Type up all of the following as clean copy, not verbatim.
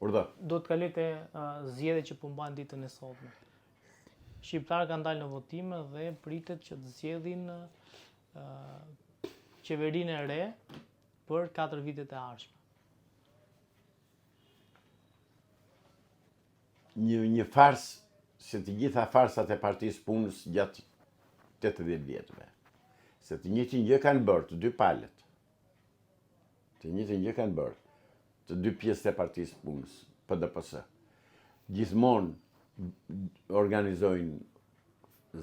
Urdhë. Do të kaloj te zgjedhjet që po mbajnë ditën e sotme. Shqiptarët kanë dalë në votime dhe pritet që të zgjedhin qeverinë e re për 4 vitet e ardhshme. Një farsë, se të gjitha farsat e Partisë Punës gjatë 80 vjetëve. Se të njëjtin gjë kanë bërë të dy palët. Të njëjtin gjë kanë bërë të dy pjesët e Partisë Punës, PDPS. Gjithmonë organizojnë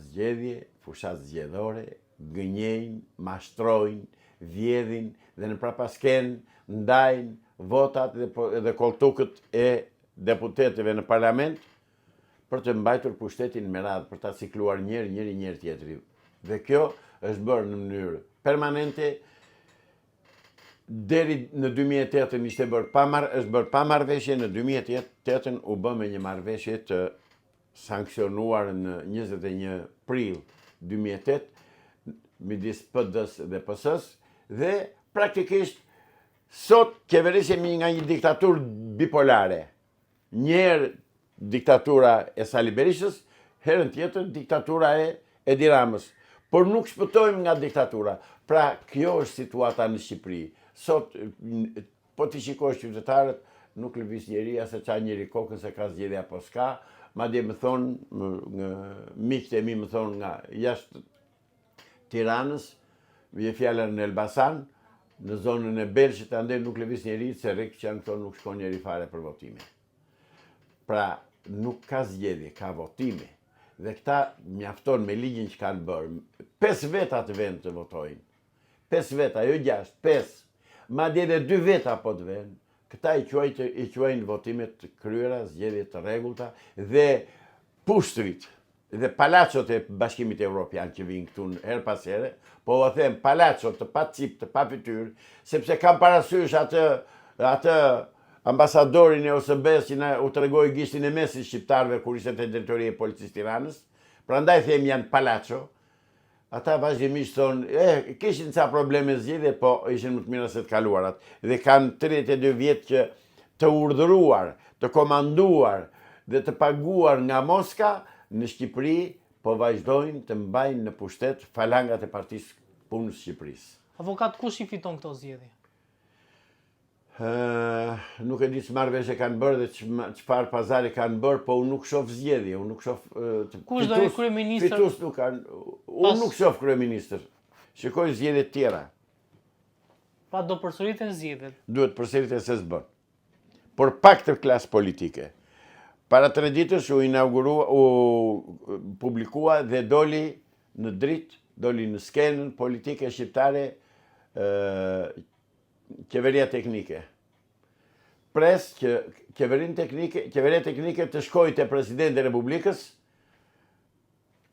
zgjedhje, fushat zgjedhore, gënjejnë, mashtrojnë, vjedhin dhe në prapasken ndajnë votat dhe koltukët e deputetëve në parlament për të mbajtur pushtetin me radhë, për ta cikluar njëri tjetri. Dhe kjo është bërë në mënyrë permanente. Deri në 2008 ishte është bërë pa marrëveshje, në 2008 u bë me një marrëveshje të sankcionuar në 21 prill 2008 midis PD-s dhe PS-s dhe praktikisht sot qeverisemi nga një diktaturë bipolare. Njëherë diktatura e Sali Berishës, herën tjetër diktatura e Edi Ramës. Por nuk shpëtojmë nga diktatura. Pra, kjo është situata në Shqipëri. Sot, po t'i shikosh qytetarët, nuk lëviz njeria se qa njeri kokën se ka zgjedhje apo s'ka. Madje më thonë, miqtë e mi më thonë nga jashtë Tiranës, vje fjallër në Elbasan, në zonën e Belshit, ande nuk lëviz njeri, se rikë që janë thonë nuk shkon njeri fare për votime. Pra, nuk ka zgjedhje, ka votime. Dhe këta mjafton me ligjin që kanë bërë. 5 veta të vend të votojnë. 5 veta, jo 6, 5. Madje edhe 2 veta po të vend. Këta i quajnë votimet të kryera, zgjedhje të rregullta dhe pushtrit dhe palacot e Bashkimit Evropian që vinë këtu her pas here, po u them palacot të pa cip, të pa fytyrë, sepse kam parasysh atë ambasadorin e OSB-s që na u tregoi gishtin e mesit shqiptarëve kur ishte te drejtoria e policisë Tiranës. Prandaj them janë palaco. Ata vazhdimisht thonë, kishin ca probleme zgjedhje, po ishin më të mira se të kaluarat. Dhe kanë 32 vjet që të urdhëruar, të komanduar dhe të paguar nga Moska në Shqipëri, po vazhdojnë të mbajnë në pushtet falangat e Partisë Punës Shqipërisë. Avokat, kush i fiton këto zgjedhje? Nuk e di ç'marrëveshje kanë bërë dhe çfarë pazari kanë bërë, po unë nuk shoh zgjedhje, unë nuk shoh kush do jetë kryeminist? Fitus nuk kanë. Unë nuk shoh kryeminist. Shikoj zgjedhje të tjera. Pa do përsëriten zgjedhjet. Duhet përsëriten se s'bën. Por pak të klasë politike. Para 3 ditësh u publikua dhe doli në dritë, doli në skenën politike shqiptare qeveria teknike. Pres që qeveria teknike të shkojë te presidenti i Republikës,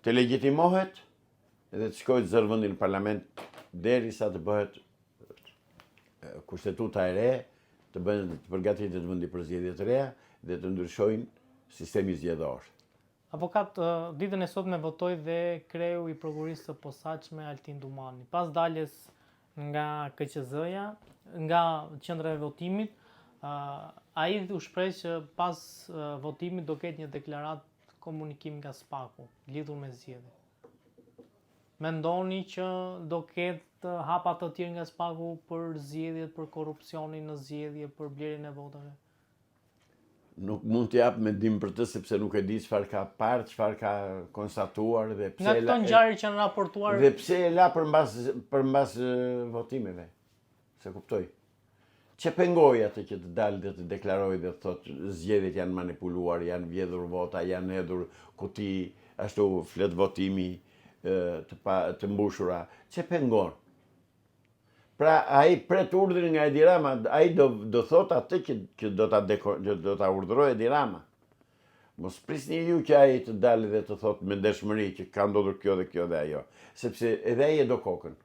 të legjitimohet dhe të shkojë të zërë vendin në parlament derisa të bëhet kushtetuta e re, të përgatitet vendi për zgjedhje të reja dhe të ndryshojnë sistemi zgjedhor. Avokat, ditën e sotme votoi dhe kreu i prokurisë së posaçme Altin Dumani. Pas daljes nga KQZ-ja, nga qendra e votimit, ai u shpreh që pas votimit do ketë një deklaratë komunikim nga SPAK-u lidhur me zgjedhjet. Mendoni që do ketë hapa të tjerë nga SPAK-u për zgjedhjet, për korrupsionin në zgjedhje, për blerjen e votave? Nuk mund të jap mendim për të sepse nuk e di çfarë ka parë, çfarë ka konstatuar dhe pse nga këto ngjarje që janë raportuar dhe pse e la përmbas votimeve. Se kuptoj. Çe pengoi atë që të dalë dhe të deklarojë dhe të thotë zgjedhjet janë manipuluar, janë vjedhur vota, janë hedhur kuti, ashtu flet votimi të mbushura. Çe pengon? Pra, ai pret urdhrin nga Edi Rama, ai do thot atë që do ta urdhërojë Edi Rama. Mos prisni ju që ai të dalë dhe të thot me ndeshmëri që ka ndodhur kjo dhe kjo dhe ajo, sepse edhe ai e do kokën.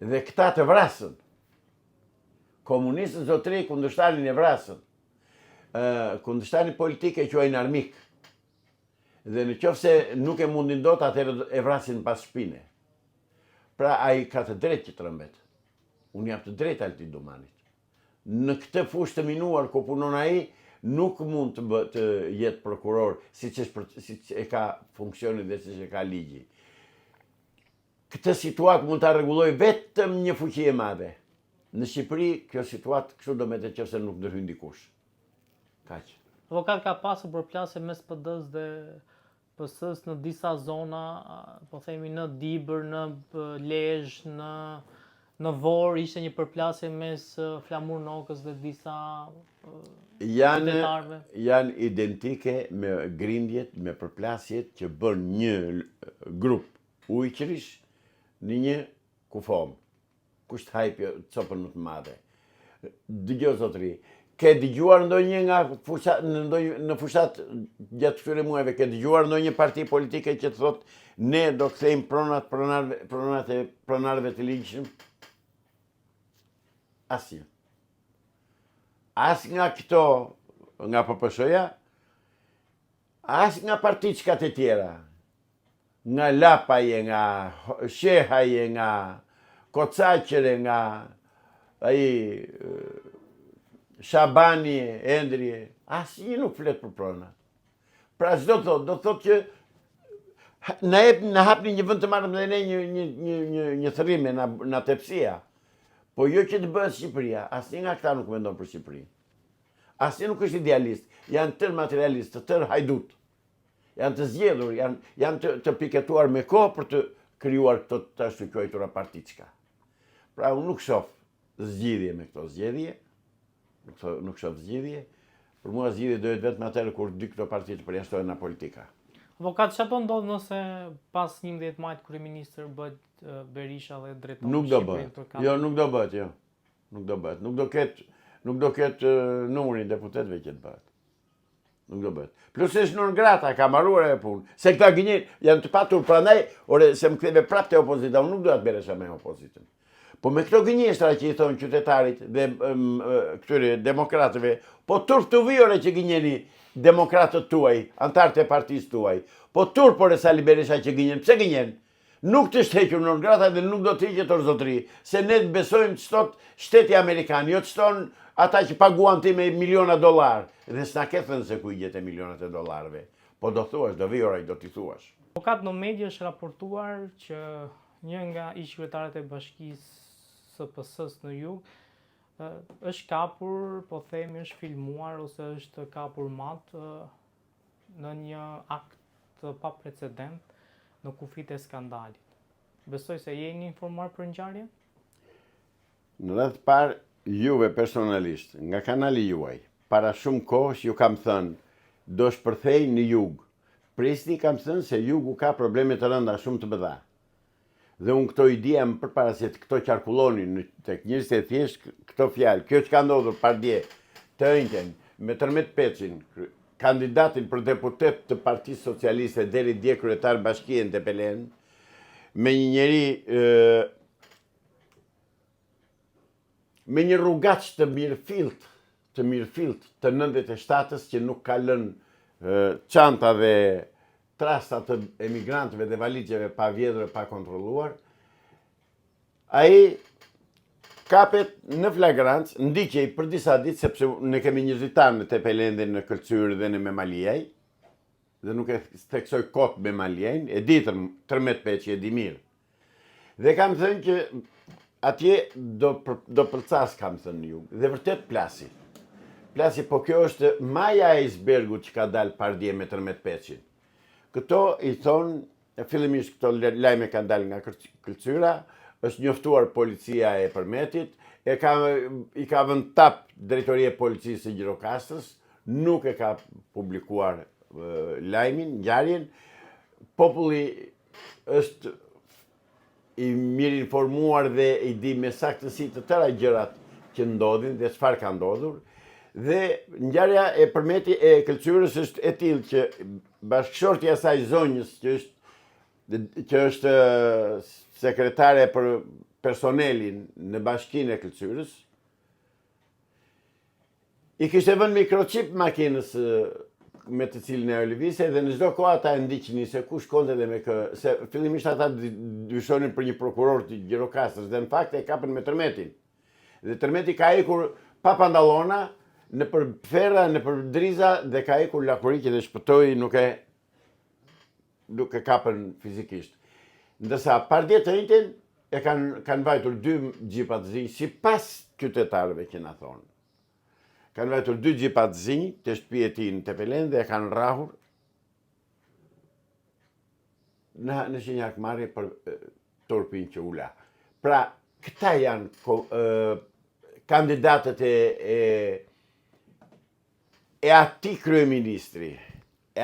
Dhe këta të vrasën. Komunistët zotëri kundërshtarin e vrasën. Kundërshtarin politike e quajnë armik. Dhe në qoftë se nuk e mundin dot, atëherë e vrasin pas shpine. Pra, ai ka të drejtë që trembet. Unë jap të drejtë Altin Dumanit. Në këtë fushë të minuar ku punon ai, nuk mund të jetë prokuror siç e ka funksionin dhe siç e ka ligji. Këtë situatë mund ta rregullojë vetëm një fuqi e madhe. Në Shqipëri kjo situatë kështu do me të qoftë se nuk ndërhyn dikush. Kaq. Avokat, ka pasur përplasje mes PD-s dhe PS-s në disa zona, po themi në Dibër, në Lezhë, në Vorë, ishte një përplasje mes Flamur Nokës dhe disa qytetarëve. Janë identike me grindjet, me përplasjet që bën një grup ujqërish në një kufom. Kush të hajpë copën më të madhe. Dëgjoj zotëri, ke dëgjuar ndonjë nga në fushat gjatë këtyre muajve, ke dëgjuar ndonjë parti politike që të thotë ne do kthejmë pronarëve të ligjshëm? Asnjë. As nga këto, nga PPSH-ja, as nga partiçkat e tjera. Nga Lapaje, nga Shehaje, nga Kocaqere, nga Shabani, Endri, asnjë nuk flet për prona. Pra çdo do thotë që na hapni një vend të marrëm dhe ne një thërrime na tepsia. Po jo që të bëhet Shqipëria, asnjë nga këta nuk mendon për Shqipërinë. Asnjë nuk është idealist, janë tërë materialist, tërë hajdut. Janë të zgjedhur, janë të piketuar me kohë për të krijuar këto të ashtu quajtura partiçka. Pra unë nuk shoh zgjidhje me këto zgjedhje, nuk shoh zgjidhje. Për mua zgjidhje do jetë vetëm atëherë kur dy këto parti të përjashtohen nga politika. Avokat, çfarë do ndodh nëse pas 11 majit kryeministër bëhet Berisha dhe drejton Nuk do bëhet. Jo, nuk do bëhet, jo. Nuk do bëhet. Nuk do ketë numrin e deputetëve që të bëhet. Nuk do bëhet. Plus është non grata, ka marruar e punë. Se këta gënjen janë të patur, prandaj, ore se më ktheve prapë te opozita, unë nuk do të Berisha me opozitën. Po me këto gënjeshtra që i thonë qytetarit dhe këtyre demokratëve, po turp të vijore që gënjeni demokratët tuaj, antarët e partisë tuaj, po turp por e Sali Berisha që gënjen, pse gënjen? Nuk të shthequr non grata dhe nuk do të hiqet orzotri, se ne të besojmë që thot shteti amerikan, jo që thon ata që paguan ti me miliona dollar, dhe s'na ke thënë se ku i gjetë milionat e dollarëve. Po do thuash, do vijoraj, do t'i thuash. Avokat, në media është raportuar që një nga ish-kryetarët e bashkisë së PS-s në jug është kapur, po themi është filmuar ose është kapur mat në një akt të pa precedent në kufit e skandalit. Besoj se jeni informuar për ngjarjen? Në radhë të parë, juve personalisht, nga kanali juaj, para shumë kohësh ju kam thënë, do shpërthej në jug. Prisni kam thënë se jugu ka probleme të rënda shumë të mëdha. Dhe unë këto i diem përpara se këto qarkullonin tek njerëzit e thjesht këto fjalë. Kjo që ka ndodhur pardje të ënjten me Tërmet Peçin, kandidatin për deputet të Partisë Socialiste deri dje kryetar bashkie në Tepelen, me një njeri me një rrugaç të mirëfillt të 97-s që nuk ka lënë çanta dhe trasta të emigrantëve dhe valigjeve pa vjedhur e pa kontrolluar, ai kapet në flagrancë, ndiqej për disa ditë, sepse ne kemi njerëzitar në Tepelen dhe në Kërcyr dhe në Memaliaj, dhe nuk e theksoj kot Memaliajn, e di Tërmet Peçi, e di mirë. Dhe kam thënë që atje do përcas, kam thënë ju, dhe vërtet plasi. Plasi, po kjo është maja e icebergut që ka dalë pardje me Tërmet Peçin. Këto i thonë, fillimisht këto lajme kanë dalë nga Kërcyra, është njoftuar policia e Përmetit, i ka vënë tap drejtoria e policisë së Gjirokastrës, nuk e ka publikuar lajmin, ngjarjen. Populli është i mirë informuar dhe i di me saktësi të tëra gjërat që ndodhin dhe çfarë ka ndodhur. Dhe ngjarja e Përmetit e Kërcyrës është e tillë që bashkëshortja e saj zonjës, që është sekretare për personelin në bashkinë e Kërcyrës, i kishte vënë mikrochip makinës me të cilin e lëvizte dhe në çdo kohë ata e ndiqnin se ku shkonte dhe me kë, se fillimisht ata dyshonin për një prokuror të Gjirokastrës dhe në fakt e kapën me Tërmetin. Dhe Tërmeti ka ikur pa pantallona në për ferra, në për driza, dhe ka ikur lakuriki dhe shpëtoi, nuk e kapën fizikisht. Ndërsa Partia të Njëjtën e kanë vajtur 2 gjipa të zi, si pas qytetarëve që na thonë. Kanë vajtur 2 gjipa të zi, të shtëpia e tij në Tepelen dhe e kanë rrahur në Shenjakmarrje për turpin që ula. Pra, këta janë kandidatët e atij kryeministri, e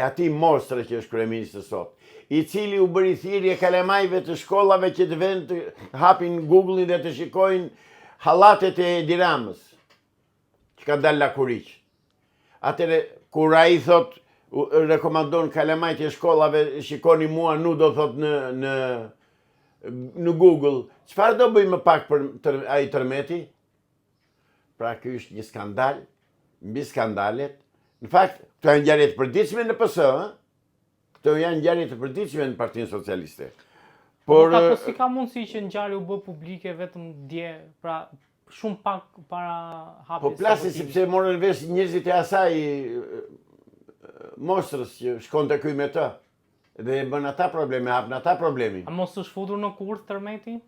atij mostre që është kryeministri sot, i cili u bëri thirrje kalamajve të shkollave që të vend të hapin Google-in dhe të shikojnë hallatet e Edi Ramës, që ka dalë lakuriq. Atëre, kur ai thot, rekomandon kalamajt e shkollave, shikoni mua nu do thot në Google, çfarë do bëjmë më pak për ai tërmeti? Pra, ky është një skandal, mbi skandalet. Në fakt, këto janë ngjarje të përditshme në PS, këto janë ngjarje të përditshme në Partinë Socialiste. Por si ka mundësi që ngjarja u bë publike vetëm dje, pra shumë pak para hapjes. Po plasi sepse morën vesh njerëzit e asaj mostrës që shkonte këy me të. Dhe bën ata probleme, hapën ata problemin. A mos është futur në kurth tërmeti?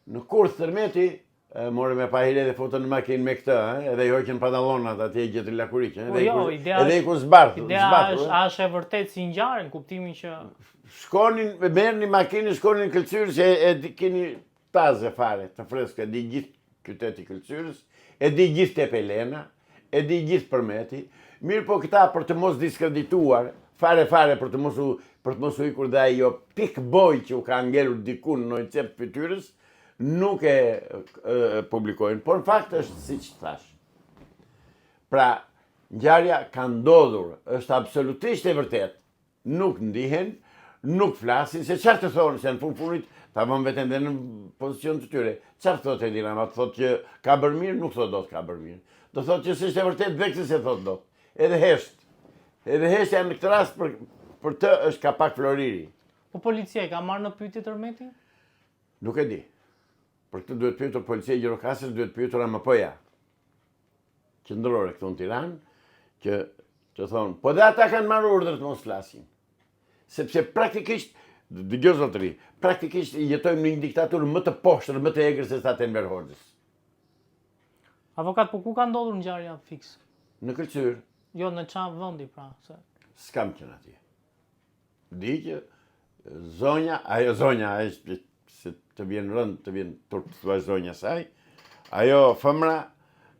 Në kurth tërmeti, morë me pahire dhe futën në makinë me këtë, edhe i hoqën pantallonat atje gjetën lakuriq. Edhe i ku zbarth. Ideja është e vërtet si ngjarje, në kuptimin që shkonin, merrni makinë, shkonin në Këlqyrës, e keni taze fare, të freskë, e di gjithë qyteti Këlqyrës, e di gjithë Tepelena, e di gjithë Përmeti. Mirë po këta për të mos diskredituar, fare për të mos u ikur dhe ajo pik boj që u ka ngelur diku në një cep fytyrës, nuk e publikojnë, por në fakt është si që thash. Pra, ngjarja ka ndodhur, është absolutisht e vërtet, nuk ndihen, nuk flasin, se çfarë të thonë, se në funit, ta vëmë veten dhe në pozicion të tyre. Çfarë thotë Edi Rama? Thotë që ka bërë mirë, nuk thotë do të ka bërë mirë. Do thotë që s'është e vërtet dhe këse se thotë do. Edhe hesht. Edhe hesht janë në këtë rast për të është ka pak Floriri. Po policia e ka marrë në pyetje tërmeti? Nuk e di. Për këtë duhet pyetur policia e Gjirokastës, duhet pyetur AMP-ja. Qendrore këtu në Tiranë, që thonë, po dhe ata kanë marrë urdhër të mos flasin. Sepse praktikisht, dëgjoj zotëri, praktikisht jetojmë në një diktaturë më të poshtër, më të egër se sa të Enver Hoxhës. Avokat, po ku ka ndodhur ngjarja fiks? Në Këlqyrë. Jo, në çfarë vendi pra? S'kam qenë atje. Di që zonja, ajo zonja, se të vjen rënd, të vjen turp të thuash zonja saj, ajo fëmra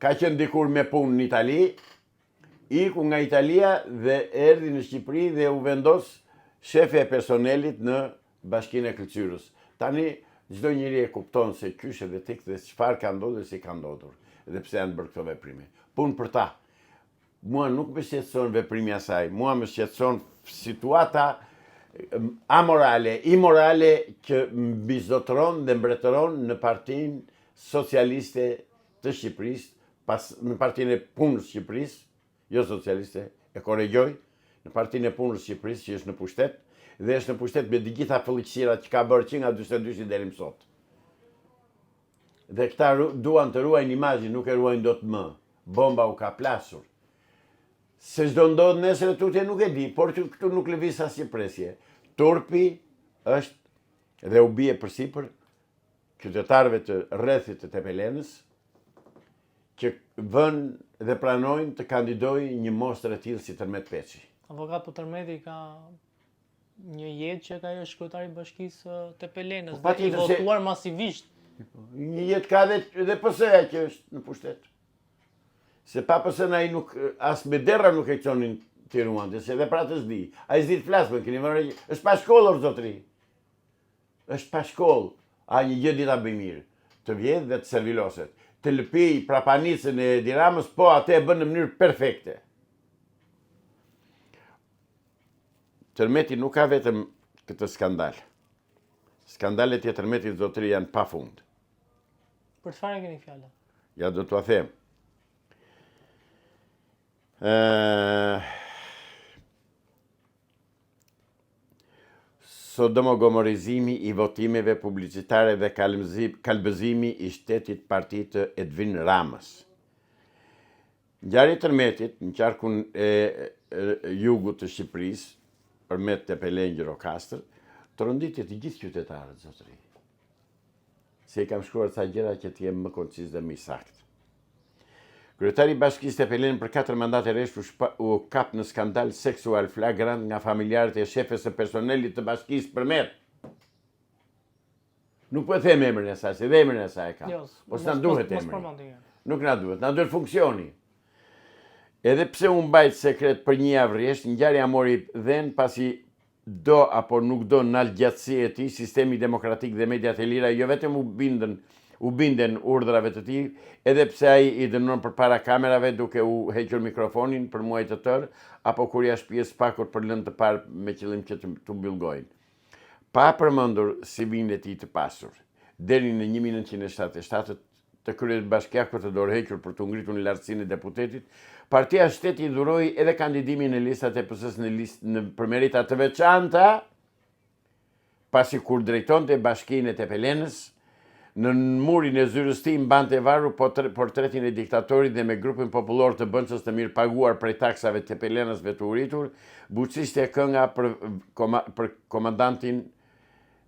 ka qenë dikur me punë në Itali, iku nga Italia dhe erdhi në Shqipëri dhe u vendos shefi e personelit në Bashkinë e Këlqyrës. Tani çdo njeri e kupton se kysh edhe tek dhe çfarë ka ndodhur dhe si ka ndodhur, dhe pse janë bërë këto veprime. Punë për ta. Mua nuk më shqetëson veprimi asaj, mua më shqetëson situata amorale, imorale që mbizotëron dhe mbretëron në Partinë Socialiste të Shqipërisë, në Partinë e Punës Shqipërisë, jo socialiste, e korrigjoj, në Partinë e Punës Shqipërisë që është në pushtet, dhe është në pushtet me të gjitha fëllëqësirat që ka bërë që nga 42 deri më sot. Dhe këta duan të ruajnë imazhin, nuk e ruajnë dot më. Bomba u ka plasur. Se çdo ndodh nesër tutje nuk e di, por që këtu nuk lëviz asnjë presje. Turpi është dhe u bie përsipër qytetarëve të rrethit të Tepelenës që vënë dhe pranojnë të kandidojë një mostër e tillë si Tërmet Peçi. Avokat, po Tërmeti ka një jetë që ka ajo shkretari i Bashkisë Tepelenës, Po, dhe i votuar masivisht. Një jetë ka dhe PS-ja që është në pushtet. Se pa PS-n ai nuk, as me derra nuk e qonin Tiruan, se dhe pra të s'di. A i s'di të flasë, keni vërë, është pa shkollë, zotëri. është pa shkollë. A një gjë dita bëj mirë. Të vjedh dhe të serviloset. Të lëpij prapanicën e Edi Ramës, po atë e bën në mënyrë perfekte. Tërmeti nuk ka vetëm këtë skandal. Skandalet e Tërmetit zotëri janë pa fund. Për çfarë keni fjalën? Ja do t'ua them. Sodomogomorizimi i votimeve publicitare dhe kalbëzimi i shtetit partit të Edvin Ramës. Ngjarja e tërmetit në qarkun e jugut të Shqipërisë, përmet Tepelen Gjirokastër, të rënditje të gjithë qytetarët, zotëri. Se i kam shkruar ca gjëra që të jem më koncis dhe më i saktë. Kryetari i Bashkisë Tepelen për 4 mandate rresht u kap në skandal seksual flagrant nga familjarët e shefes së personelit të bashkisë përmet. Nuk po e them emrin e saj, se dhe emrin e saj e kam. Po s'na duhet emri. Nuk na duhet, na duhet funksioni. Edhe pse u mbajt sekret për një javë rresht, ngjarja mori dhën pasi do apo nuk do nalt gjatësi e tij, sistemi demokratik dhe mediat e lira jo vetëm u binden urdhrave të tij, edhe pse ai i dënon përpara kamerave duke u hequr mikrofonin për muaj të tërë, apo kur ja shpies pakur për lëndë të parë me qëllim që të mbyllgojnë. Pa përmendur CV-n e tij të pasur, deri në 1977 të kryetë bashkiakut të dorëhequr për të ngritur në lartësinë e deputetit, Partia Shteti dhuroi edhe kandidimin në listat e PS-s për merita të veçanta, pasi kur drejtonte bashkinë e Tepelenës, në murin e zyrës tij mbante varur portretin e diktatorit dhe me grupin popullor të bënçës të mirë paguar prej taksave të Tepelenësve të uritur, buçiste kënga për komandantin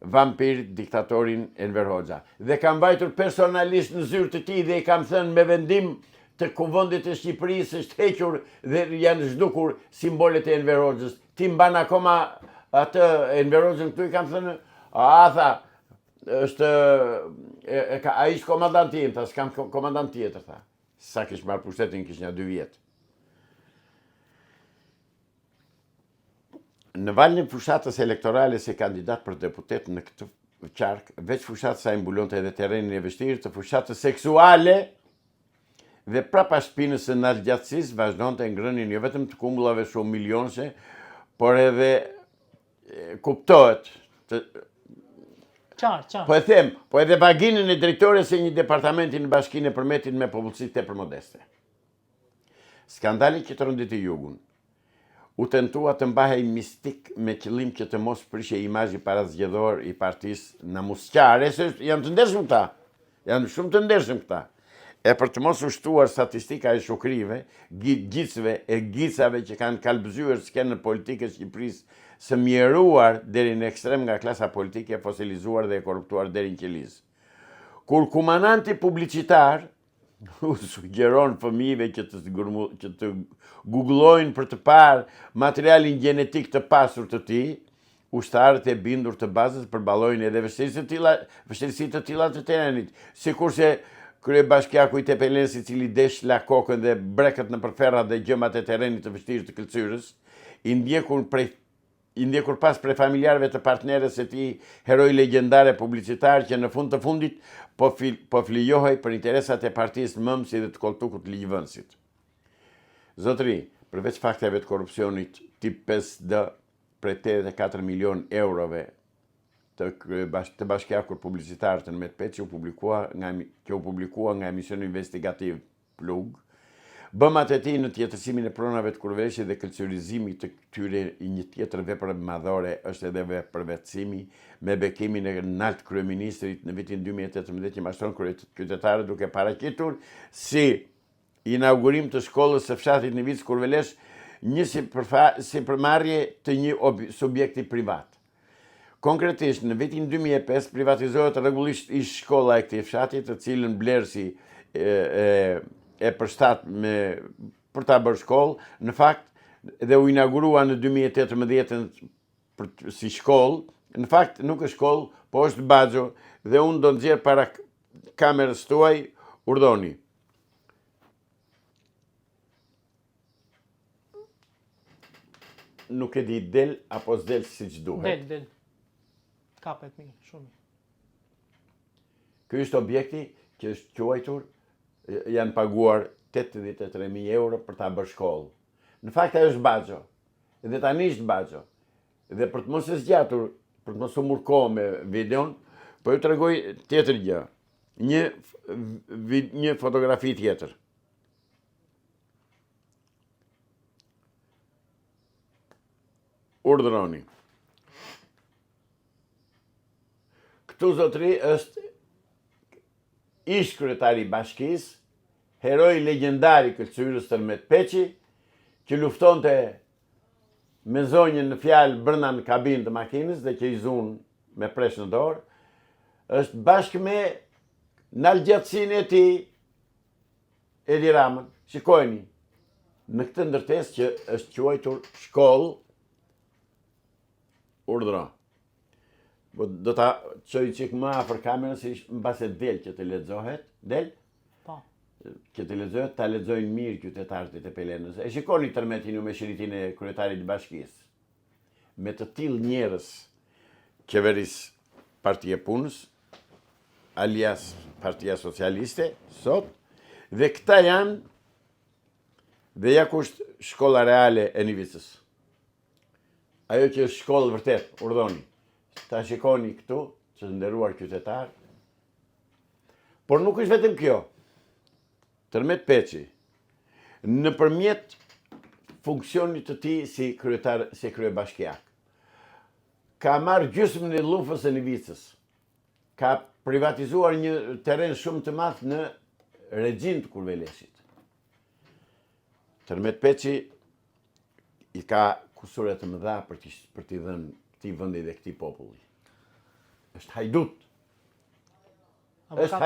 vampir diktatorin Enver Hoxha. Dhe kam mbajtur personalisht në zyrë të tij dhe i kam thënë me vendim të Kuvendit të Shqipërisë është hequr dhe janë zhdukur simbolet e Enver Hoxhës. Ti mban akoma atë Enver Hoxhën këtu, i kam thënë, tha, është ai është komandanti im, tha, s'kam komandant tjetër, tha. Sa kish marrë pushtetin, kish një 2 vjet. Në valën e fushatës elektorale si kandidat për deputet në këtë qark, veç fushatës sa i mbulonte edhe terrenin e vështirë të fushatës seksuale, dhe prapa shpinës së naltgjatësisë vazhdonte ngrënien jo vetëm të kumbullave shumë milionse, por edhe kuptohet po e them, po edhe paginën e drejtores e një departamenti në Bashkinë e Përmetit me popullsi tepër modeste. Skandali që të rënditi jugun u tentua të mbahej mistik me qëllim që të mos prishej imazhi parazgjedhor i partisë namusqare, se janë të ndershëm këta. Janë shumë të ndershëm këta. E për të mos ushtuar statistika e shukrive, gjicëve e gicave që kanë kalbëzyer skenën politike Shqipërisë së mjeruar deri në ekstrem nga klasa politike fosilizuar dhe e korruptuar deri në qelizë. Kur kumandanti publicitar u sugjeron fëmijëve që të googlojnë për të parë materialin gjenetik të pasur të tij, ushtarët e bindur të bazës përballojnë edhe vështirësi të tilla të terrenit, sikurse kryebashkiaku i Tepelenës, i cili desh la kokën dhe breket në përferrat dhe gjëmat e terrenit të vështirë të Këlcyrës, i ndjekur pas prej familjarëve të partnerës së tij, heroj legjendare publicitar që në fund të fundit po flijohej për interesat e partisë mëmësi dhe të koltukut ligjvënësit. Zotëri, përveç fakteve të korrupsionit tip 5D prej 84 milion eurove të bashkiakur publicitar të Medpet që u publikua nga emisioni investigativ Plug, bëmat e tij në tjetërsimin e pronave të kurveshit dhe këlqyrizimi të këtyre një tjetër vepër madhore është edhe përvetësimi me bekimin e nalt kryeministrit në vitin 2018 që mashtron qytetarët duke paraqitur si inaugurim të shkollës së fshatit në Vic Kurvelesh një sipërmarrje të një subjekti privat. Konkretisht, në vitin 2005 privatizohet rregullisht ish shkolla e këtij fshati, të cilën Blersi e përshtat për ta bërë shkollë, në fakt dhe u inaugurua në 2018 si shkollë, në fakt nuk është shkollë, po është baxho dhe unë do nxjerr para kamerës tuaj, urdhoni. Nuk e di del apo s'del siç duhet. Del. Kapet mirë, shumë. Ky është objekti që është quajtur, janë paguar 83.000 euro për ta bërë shkollë. Në fakt ajo është baxho. Dhe tani është baxho. Dhe për të mos e zgjatur, për të mos u murko me videon, po ju tregoj tjetër gjë. Një fotografi tjetër. Urdhëroni. Këtu zotëri është ish kryetari i bashkisë, heroi legjendar i këlqyrës Tërmet Peçi, që luftonte me zonjën në fjalë brenda në kabinë të makinës dhe që i zun me presh në dorë, është bashkë me nalgjatësinë e tij Edi Ramën. Shikojeni, në këtë ndërtesë që është quajtur shkollë urdhëro. Do ta çoj çik më afër kamerës, si mbase del që të lexohet, del. Po. Që të lexohet, ta lexojnë mirë qytetarët e Tepelenës. E shikoni Tërmetin me shiritin e kryetarit të bashkisë. Me të tillë njerëz qeverisë Partia Punës, alias Partia Socialiste, sot, dhe këta janë, dhe ja kusht shkolla reale e Nivicës. Ajo që është shkollë vërtet, urdhoni. Ta shikoni këtu, që nderuar qytetar. Por nuk është vetëm kjo. Tërmet Peçi, nëpërmjet funksionit të tij si kryetar, si kryebashkiak, ka marrë gjysmën e llufës së Nivicës. Ka privatizuar një terren shumë të madh në regjin të Kurveleshit. Tërmet Peçi i ka kusure të mëdha për t'i dhënë këtij vendi dhe këtij populli. Është hajdut. Është hajdut.